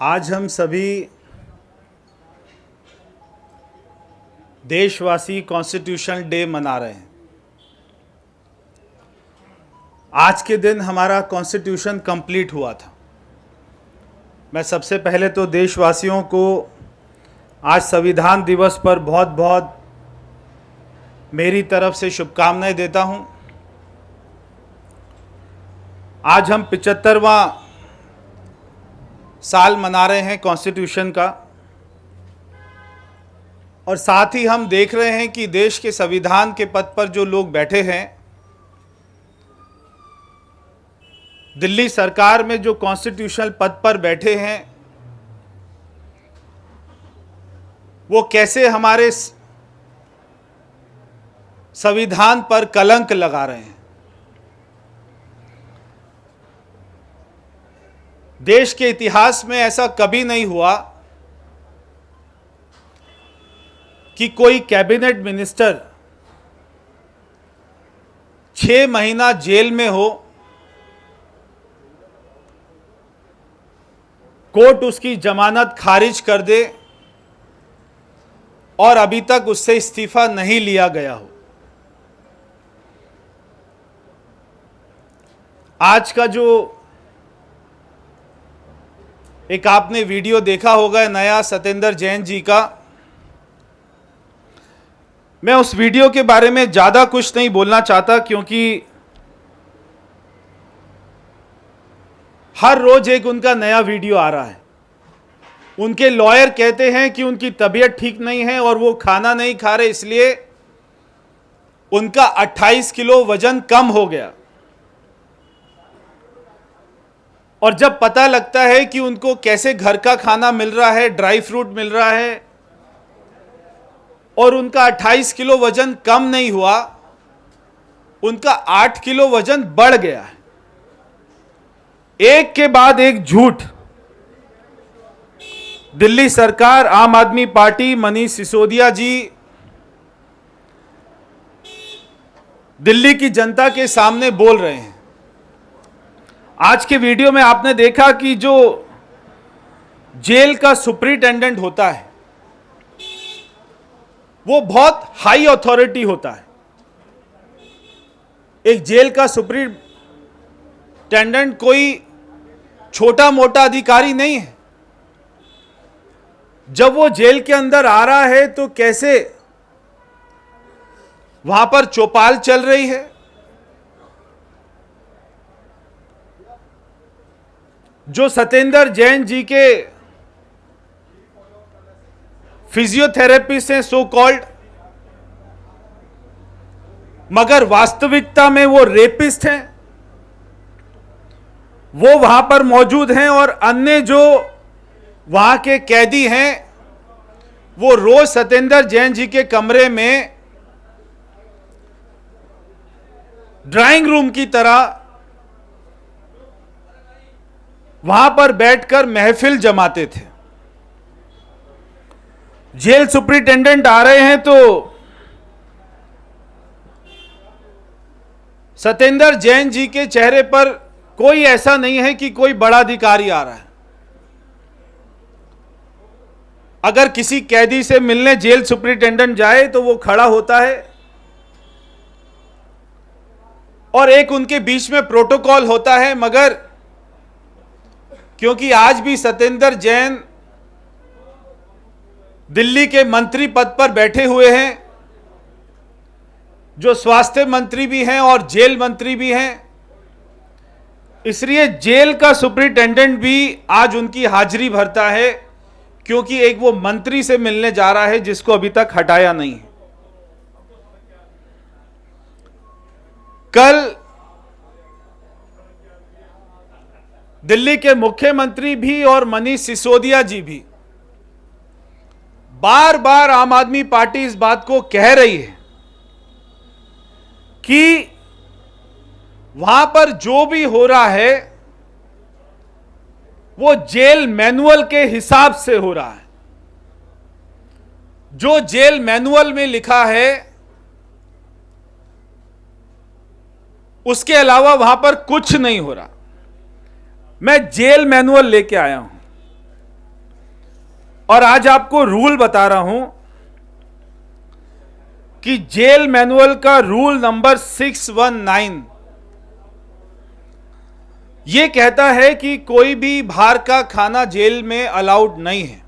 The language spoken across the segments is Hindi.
आज हम सभी देशवासी कॉन्स्टिट्यूशन डे मना रहे हैं। आज के दिन हमारा कॉन्स्टिट्यूशन कंप्लीट हुआ था। मैं सबसे पहले तो देशवासियों को आज संविधान दिवस पर बहुत बहुत मेरी तरफ से शुभकामनाएं देता हूं। आज हम 75वां साल मना रहे हैं कॉन्स्टिट्यूशन का, और साथ ही हम देख रहे हैं कि देश के संविधान के पद पर जो लोग बैठे हैं, दिल्ली सरकार में जो कॉन्स्टिट्यूशनल पद पर बैठे हैं, वो कैसे हमारे संविधान पर कलंक लगा रहे हैं। देश के इतिहास में ऐसा कभी नहीं हुआ कि कोई कैबिनेट मिनिस्टर 6 महीना जेल में हो, कोर्ट उसकी जमानत खारिज कर दे और अभी तक उससे इस्तीफा नहीं लिया गया हो। आज का जो एक आपने वीडियो देखा होगा नया सत्येंद्र जैन जी का, मैं उस वीडियो के बारे में ज़्यादा कुछ नहीं बोलना चाहता, क्योंकि हर रोज एक उनका नया वीडियो आ रहा है। उनके लॉयर कहते हैं कि उनकी तबीयत ठीक नहीं है और वो खाना नहीं खा रहे, इसलिए उनका 28 किलो वजन कम हो गया। और जब पता लगता है कि उनको कैसे घर का खाना मिल रहा है, ड्राई फ्रूट मिल रहा है, और उनका 28 किलो वजन कम नहीं हुआ, उनका 8 किलो वजन बढ़ गया है। एक के बाद एक झूठ दिल्ली सरकार, आम आदमी पार्टी, मनीष सिसोदिया जी दिल्ली की जनता के सामने बोल रहे हैं। आज के वीडियो में आपने देखा कि जो जेल का सुपरिटेंडेंट होता है वो बहुत हाई अथॉरिटी होता है। एक जेल का सुपरिटेंडेंट कोई छोटा मोटा अधिकारी नहीं है। जब वो जेल के अंदर आ रहा है तो कैसे वहां पर चौपाल चल रही है, जो सत्येंद्र जैन जी के फिजियोथेरेपिस्ट हैं सो कॉल्ड, मगर वास्तविकता में वो रेपिस्ट हैं, वो वहां पर मौजूद हैं। और अन्य जो वहां के कैदी हैं वो रोज सत्येंद्र जैन जी के कमरे में ड्राइंग रूम की तरह वहां पर बैठकर महफिल जमाते थे। जेल सुपरिटेंडेंट आ रहे हैं तो सत्येंद्र जैन जी के चेहरे पर कोई ऐसा नहीं है कि कोई बड़ा अधिकारी आ रहा है। अगर किसी कैदी से मिलने जेल सुपरिटेंडेंट जाए तो वो खड़ा होता है और एक उनके बीच में प्रोटोकॉल होता है, मगर क्योंकि आज भी सत्येंद्र जैन दिल्ली के मंत्री पद पर बैठे हुए हैं, जो स्वास्थ्य मंत्री भी हैं और जेल मंत्री भी हैं, इसलिए जेल का सुपरिटेंडेंट भी आज उनकी हाजिरी भरता है, क्योंकि एक वो मंत्री से मिलने जा रहा है जिसको अभी तक हटाया नहीं है। कल दिल्ली के मुख्यमंत्री भी और मनीष सिसोदिया जी भी बार बार आम आदमी पार्टी इस बात को कह रही है कि वहां पर जो भी हो रहा है वो जेल मैनुअल के हिसाब से हो रहा है। जो जेल मैनुअल में लिखा है उसके अलावा वहां पर कुछ नहीं हो रहा। मैं जेल मैनुअल लेके आया हूं। और आज आपको रूल बता रहा हूं कि जेल मैनुअल का रूल नंबर 619 यह कहता है कि कोई भी बाहर का खाना जेल में अलाउड नहीं है।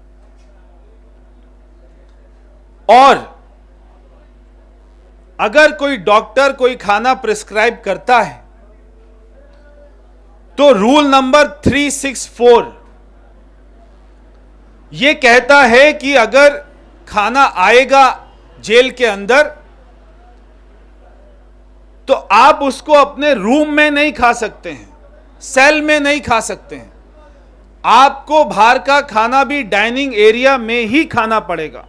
और अगर कोई डॉक्टर कोई खाना प्रिस्क्राइब करता है तो रूल नंबर 364 यह कहता है कि अगर खाना आएगा जेल के अंदर तो आप उसको अपने रूम में नहीं खा सकते हैं, सेल में नहीं खा सकते हैं। आपको बाहर का खाना भी डाइनिंग एरिया में ही खाना पड़ेगा।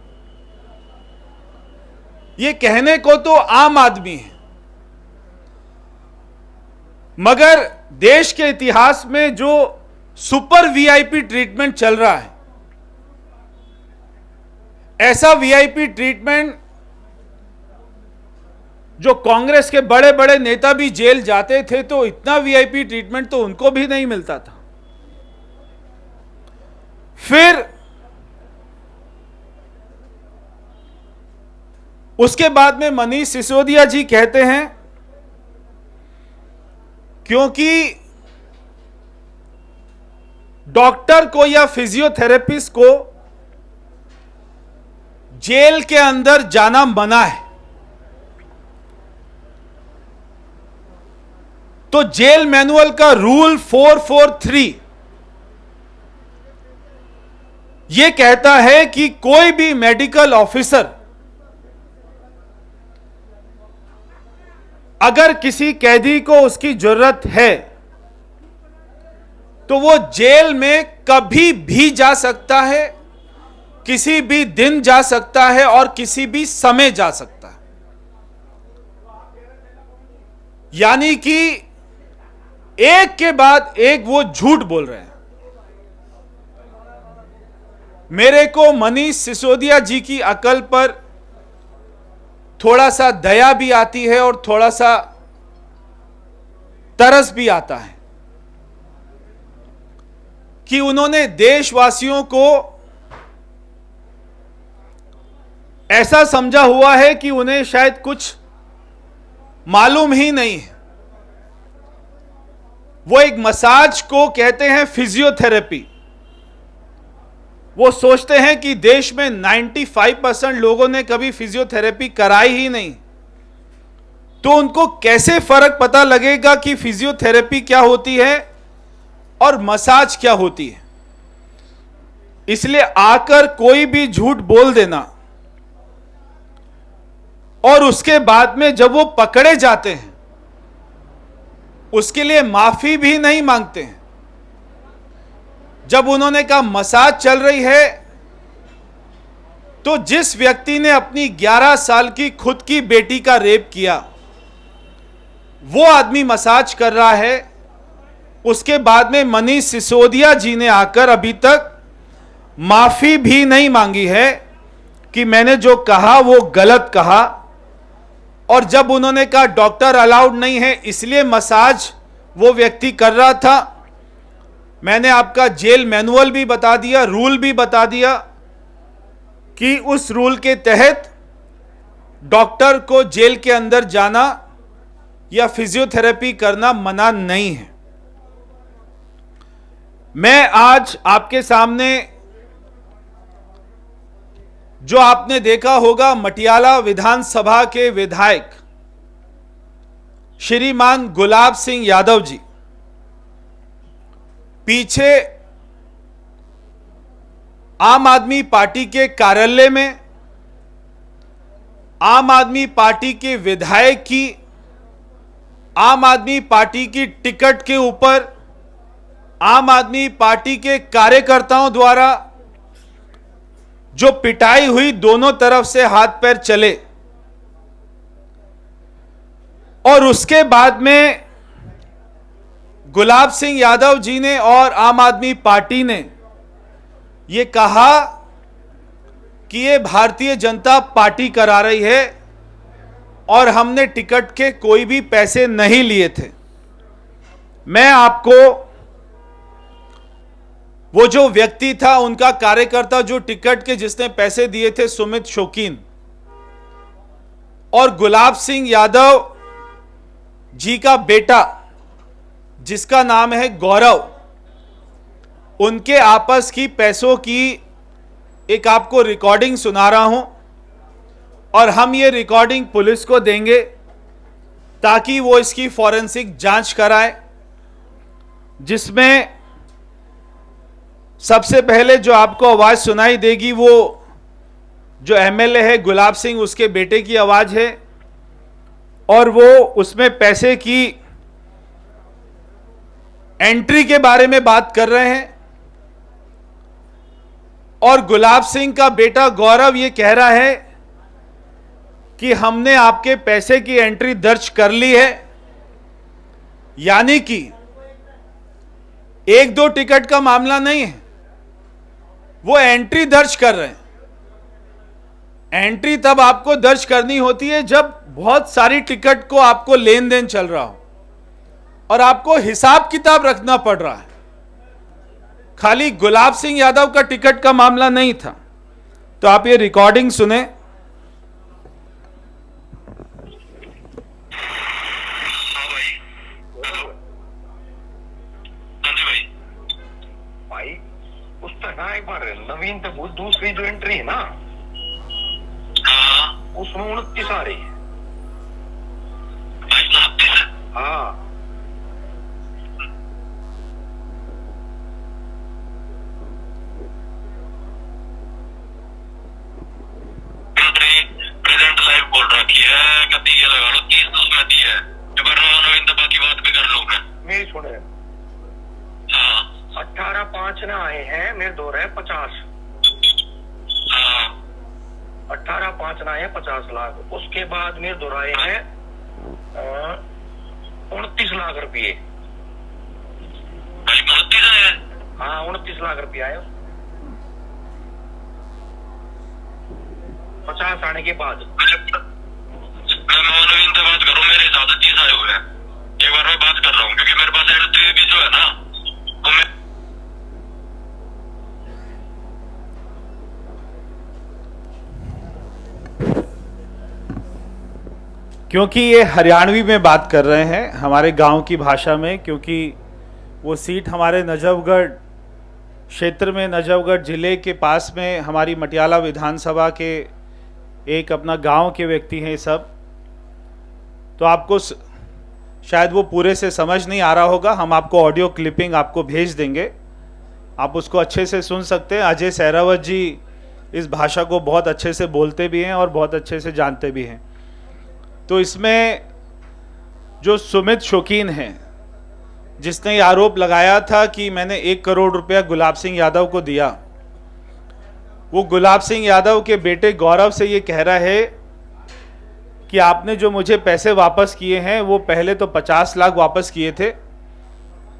यह कहने को तो आम आदमी है, मगर देश के इतिहास में जो सुपर वीआईपी ट्रीटमेंट चल रहा है, ऐसा वीआईपी ट्रीटमेंट जो कांग्रेस के बड़े बड़े नेता भी जेल जाते थे तो इतना वीआईपी ट्रीटमेंट तो उनको भी नहीं मिलता था। फिर उसके बाद में मनीष सिसोदिया जी कहते हैं क्योंकि डॉक्टर को या फिजियोथेरेपिस्ट को जेल के अंदर जाना मना है, तो जेल मैनुअल का रूल 443 यह कहता है कि कोई भी मेडिकल ऑफिसर अगर किसी कैदी को उसकी जरूरत है तो वो जेल में कभी भी जा सकता है, किसी भी दिन जा सकता है और किसी भी समय जा सकता है। यानी कि एक के बाद एक वो झूठ बोल रहे हैं। मेरे को मनीष सिसोदिया जी की अकल पर थोड़ा सा दया भी आती है और थोड़ा सा तरस भी आता है कि उन्होंने देशवासियों को ऐसा समझा हुआ है कि उन्हें शायद कुछ मालूम ही नहीं है। वो एक मसाज को कहते हैं फिजियोथेरेपी। वो सोचते हैं कि देश में 95% लोगों ने कभी फिजियोथेरेपी कराई ही नहीं, तो उनको कैसे फर्क पता लगेगा कि फिजियोथेरेपी क्या होती है और मसाज क्या होती है। इसलिए आकर कोई भी झूठ बोल देना और उसके बाद में जब वो पकड़े जाते हैं उसके लिए माफी भी नहीं मांगते हैं। जब उन्होंने कहा मसाज चल रही है, तो जिस व्यक्ति ने अपनी 11 साल की खुद की बेटी का रेप किया वो आदमी मसाज कर रहा है। उसके बाद में मनीष सिसोदिया जी ने आकर अभी तक माफी भी नहीं मांगी है कि मैंने जो कहा वो गलत कहा। और जब उन्होंने कहा डॉक्टर अलाउड नहीं है इसलिए मसाज वो व्यक्ति कर रहा था, मैंने आपका जेल मैनुअल भी बता दिया, रूल भी बता दिया कि उस रूल के तहत डॉक्टर को जेल के अंदर जाना या फिजियोथेरेपी करना मना नहीं है। मैं आज आपके सामने जो आपने देखा होगा मटियाला विधानसभा के विधायक श्रीमान गुलाब सिंह यादव जी पीछे आम आदमी पार्टी के कार्यालय में आम आदमी पार्टी के विधायक की आम आदमी पार्टी की टिकट के ऊपर आम आदमी पार्टी के कार्यकर्ताओं द्वारा जो पिटाई हुई, दोनों तरफ से हाथ पैर चले और उसके बाद में गुलाब सिंह यादव जी ने और आम आदमी पार्टी ने ये कहा कि ये भारतीय जनता पार्टी करा रही है और हमने टिकट के कोई भी पैसे नहीं लिए थे। मैं आपको वो जो व्यक्ति था, उनका कार्यकर्ता जो टिकट के जिसने पैसे दिए थे, सुमित शौकीन, और गुलाब सिंह यादव जी का बेटा जिसका नाम है गौरव, उनके आपस की पैसों की एक आपको रिकॉर्डिंग सुना रहा हूं, और हम ये रिकॉर्डिंग पुलिस को देंगे ताकि वो इसकी फॉरेंसिक जांच कराए, जिसमें सबसे पहले जो आपको आवाज सुनाई देगी वो जो एमएलए है गुलाब सिंह, उसके बेटे की आवाज है, और वो उसमें पैसे की एंट्री के बारे में बात कर रहे हैं। और गुलाब सिंह का बेटा गौरव ये कह रहा है कि हमने आपके पैसे की एंट्री दर्ज कर ली है, यानी कि एक दो टिकट का मामला नहीं है, वो एंट्री दर्ज कर रहे हैं। एंट्री तब आपको दर्ज करनी होती है जब बहुत सारी टिकट को आपको लेन देन चल रहा हो और आपको हिसाब किताब रखना पड़ रहा है। खाली गुलाब सिंह यादव का टिकट का मामला नहीं था। तो आप ये रिकॉर्डिंग सुने। भाई उसका ना एक बार नवीन पे दूसरी जो एंट्री है ना, उसमें 29 आ रही है। हाँ प्रेजेंट लाइव बोल रखी है, कभी ये लगा लो 30 उसमें दी है। नवीन दबा की बात भी कर लो। मेरी सुने, 18/5 ना आए हैं, मेरे दो रहे 50। 18/5 ना आए 50 लाख। उसके बाद मेरे दो आए हैं 29 लाख रुपये। 29 है? हाँ 29 लाख रुपये आए 50 आने के बाद। नवीन से बात करो, मेरे ज्यादा 30 आए हुए हैं। एक बार मैं बात कर रहा हूँ क्योंकि मेरे पास एंट्री भी जो है ना, तो मैं क्योंकि ये हरियाणवी में बात कर रहे हैं, हमारे गांव की भाषा में, क्योंकि वो सीट हमारे नजफगढ़ क्षेत्र में, नजफगढ़ ज़िले के पास में हमारी मटियाला विधानसभा के एक अपना गांव के व्यक्ति हैं सब। तो आपको शायद वो पूरे से समझ नहीं आ रहा होगा, हम आपको ऑडियो क्लिपिंग आपको भेज देंगे, आप उसको अच्छे से सुन सकते हैं। अजय सहरावत जी इस भाषा को बहुत अच्छे से बोलते भी हैं और बहुत अच्छे से जानते भी हैं। तो इसमें जो सुमित शौकीन हैं, जिसने ये आरोप लगाया था कि मैंने 1 करोड़ रुपया गुलाब सिंह यादव को दिया, वो गुलाब सिंह यादव के बेटे गौरव से ये कह रहा है कि आपने जो मुझे पैसे वापस किए हैं वो पहले तो 50 लाख वापस किए थे,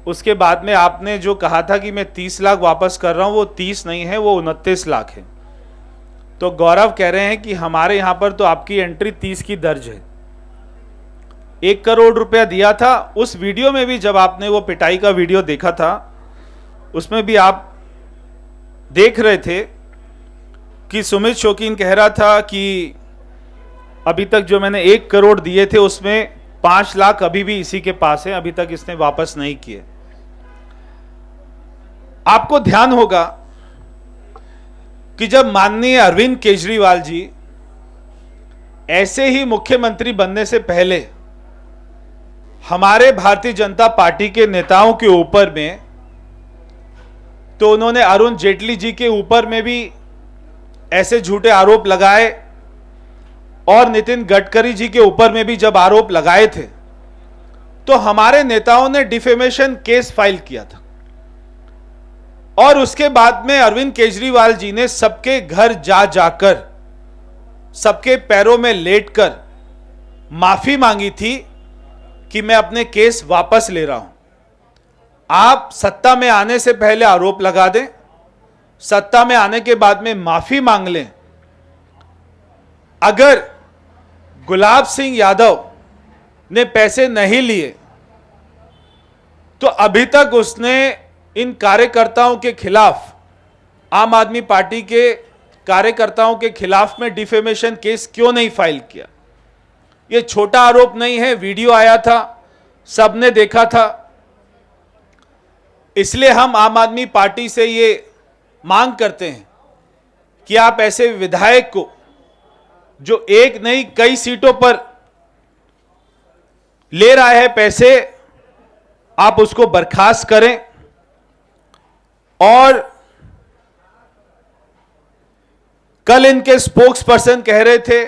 उसके बाद में आपने जो कहा था कि मैं 30 लाख वापस कर रहा हूँ, वो 30 नहीं है, वो 29 लाख है। तो गौरव कह रहे हैं कि हमारे यहाँ पर तो आपकी एंट्री 30 की दर्ज है। 1 करोड़ रुपया दिया था। उस वीडियो में भी जब आपने वो पिटाई का वीडियो देखा था, उसमें भी आप देख रहे थे कि सुमित शौकीन कह रहा था कि अभी तक जो मैंने 1 करोड़ दिए थे उसमें 5 लाख अभी भी इसी के पास है, अभी तक इसने वापस नहीं किए। आपको ध्यान होगा कि जब माननीय अरविंद केजरीवाल जी ऐसे ही मुख्यमंत्री बनने से पहले हमारे भारतीय जनता पार्टी के नेताओं के ऊपर में, तो उन्होंने अरुण जेटली जी के ऊपर में भी ऐसे झूठे आरोप लगाए और नितिन गडकरी जी के ऊपर में भी जब आरोप लगाए थे, तो हमारे नेताओं ने डिफेमेशन केस फाइल किया था। और उसके बाद में अरविंद केजरीवाल जी ने सबके घर जा जाकर, सबके पैरों में लेटकर माफी मांगी थी कि मैं अपने केस वापस ले रहा हूं। आप सत्ता में आने से पहले आरोप लगा दें, सत्ता में आने के बाद में माफी मांग लें। अगर गुलाब सिंह यादव ने पैसे नहीं लिए तो अभी तक उसने इन कार्यकर्ताओं के खिलाफ, आम आदमी पार्टी के कार्यकर्ताओं के खिलाफ में डिफेमेशन केस क्यों नहीं फाइल किया? ये छोटा आरोप नहीं है, वीडियो आया था, सबने देखा था। इसलिए हम आम आदमी पार्टी से ये मांग करते हैं कि आप ऐसे विधायक को जो एक नहीं कई सीटों पर ले रहा है पैसे, आप उसको बर्खास्त करें। और कल इनके स्पोक्स पर्सन कह रहे थे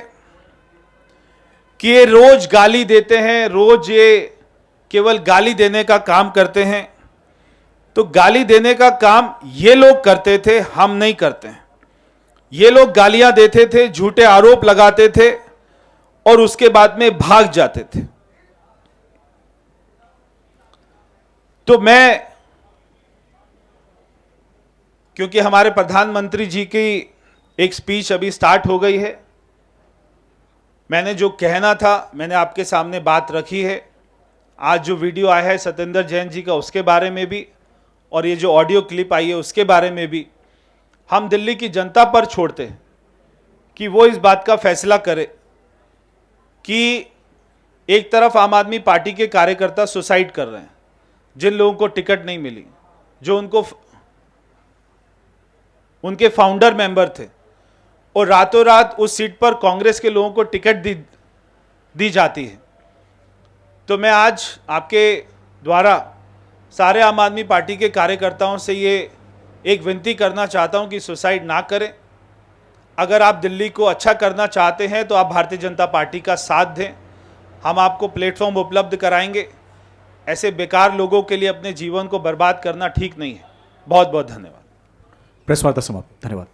कि ये रोज गाली देते हैं, रोज ये केवल गाली देने का काम करते हैं। तो गाली देने का काम ये लोग करते थे, हम नहीं करते हैं। ये लोग गालियां देते थे, झूठे आरोप लगाते थे और उसके बाद में भाग जाते थे। तो मैं, क्योंकि हमारे प्रधानमंत्री जी की एक स्पीच अभी स्टार्ट हो गई है, मैंने जो कहना था मैंने आपके सामने बात रखी है। आज जो वीडियो आया है सत्येंद्र जैन जी का, उसके बारे में भी, और ये जो ऑडियो क्लिप आई है उसके बारे में भी हम दिल्ली की जनता पर छोड़ते हैं कि वो इस बात का फैसला करे कि एक तरफ आम आदमी पार्टी के कार्यकर्ता सुसाइड कर रहे हैं, जिन लोगों को टिकट नहीं मिली, जो उनके फाउंडर मेंबर थे, और रातों रात उस सीट पर कांग्रेस के लोगों को टिकट दी जाती है। तो मैं आज आपके द्वारा सारे आम आदमी पार्टी के कार्यकर्ताओं से ये एक विनती करना चाहता हूं कि सुसाइड ना करें। अगर आप दिल्ली को अच्छा करना चाहते हैं तो आप भारतीय जनता पार्टी का साथ दें, हम आपको प्लेटफॉर्म उपलब्ध कराएंगे। ऐसे बेकार लोगों के लिए अपने जीवन को बर्बाद करना ठीक नहीं है। बहुत बहुत धन्यवाद। प्रेस वार्ता समाप्त। धन्यवाद।